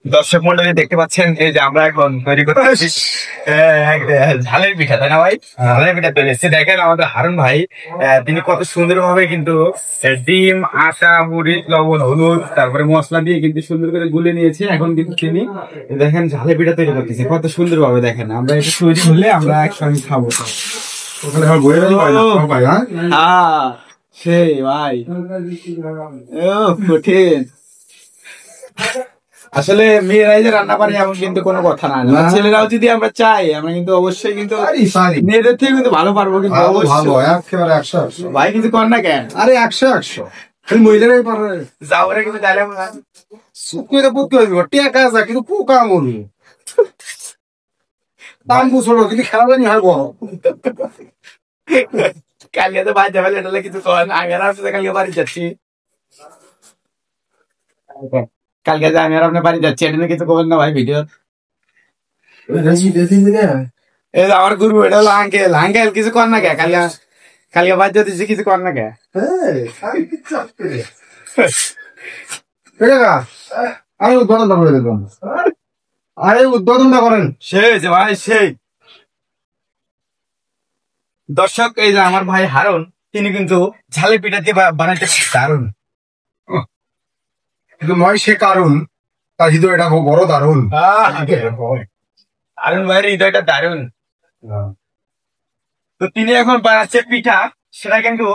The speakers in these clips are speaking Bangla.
দর্শক মন্ডলী দেখতে পাচ্ছেন, এই যে আমরা এখন তৈরি করতেছি ঝালের পিঠা, তাই না ভাই? ঝালের পিঠা তৈরি হচ্ছে। দেখেন আমাদের হারুন ভাই, তিনি কত সুন্দর ভাবে কিন্তু ডিম, আটা, মরিচ, লবণ, হলুদ, তারপরে মশলা দিয়ে কিন্তু সুন্দর করে গুলে নিয়েছে। এখন কিন্তু তিনি দেখেন ঝালের পিঠা তৈরি করতেছে কত সুন্দর ভাবে। দেখেন আমরা এটা তৈরি হলে আমরা একসঙ্গে খাবো। ওখানে ভাই, হ্যাঁ সেই ভাই, কঠিন। আসলে মেয়েরাই যে রান্না পারে এমন কিন্তু কোনো কথা না, ছেলেরাও যদি আমরা চাই আমরা কিন্তু অবশ্যই কিন্তু মেয়েদের থেকে কিন্তু ভালো পারবো। কিন্তু ভাই কিন্তু কর না কেন? আরে 100 মহিলারাই পারে যাওয়ারে কিন্তু ডালে শুকিয়ে পড়তে হইব টেকা যা কিন্তু পোকা মরু দাম বুঝো কিন্তু খেলা জানি হয় বড়। কালকে তো বাড়ি যাবে, এটা কিছু কর না। আমি আর আপনার কালকে বাড়ি যাচ্ছি, কালকে যে আমি আর আপনার বাড়ি যাচ্ছি, এটা নিয়ে কিছু করবেন না ভাই। ভিডিও এই যে আমার গুরু, এটা হলো আঙ্কেল। আঙ্কেল কিছু কর না কে? কালকে কালকে বাদ দিচ্ছি, কিছু কর না কে? আমি উদ্বোধনটা করে দেখলাম, আরে উদ্বোধনটা করেন। সেই যে ভাই সেই দর্শক, এই যে আমার ভাই হারুন, তিনি কিন্তু ঝালের পিঠা দিয়ে বানাইতে দারুন। কিন্তু নয় সে কারণ তার হৃদয়টা খুব বড় দারুণ। হারুন ভাইয়ের হৃদয়টা দারুন। তো তিনি এখন বানাচ্ছে পিঠা, সেটা কিন্তু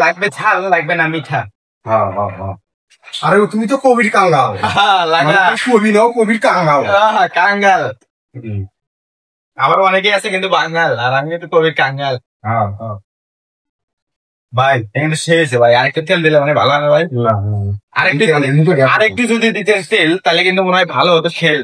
লাগবে ঝাল, লাগবে না মিঠা। আরে তুমি তো কবির কাঙ্গাল, কবি নাও কবির কাঙ্গাল। কাঙ্গাল আবার অনেকে আছে কিন্তু বাঙ্গাল, আর আমি কিন্তু কবির কাঙ্গাল। ভাই কিন্তু শেষ ভাই, আরেকটু তেল দিলে মানে ভালো হয় না ভাই? আরেকটু যদি দিতেন তেল, তাহলে কিন্তু মনে হয় ভালো হতো। খেল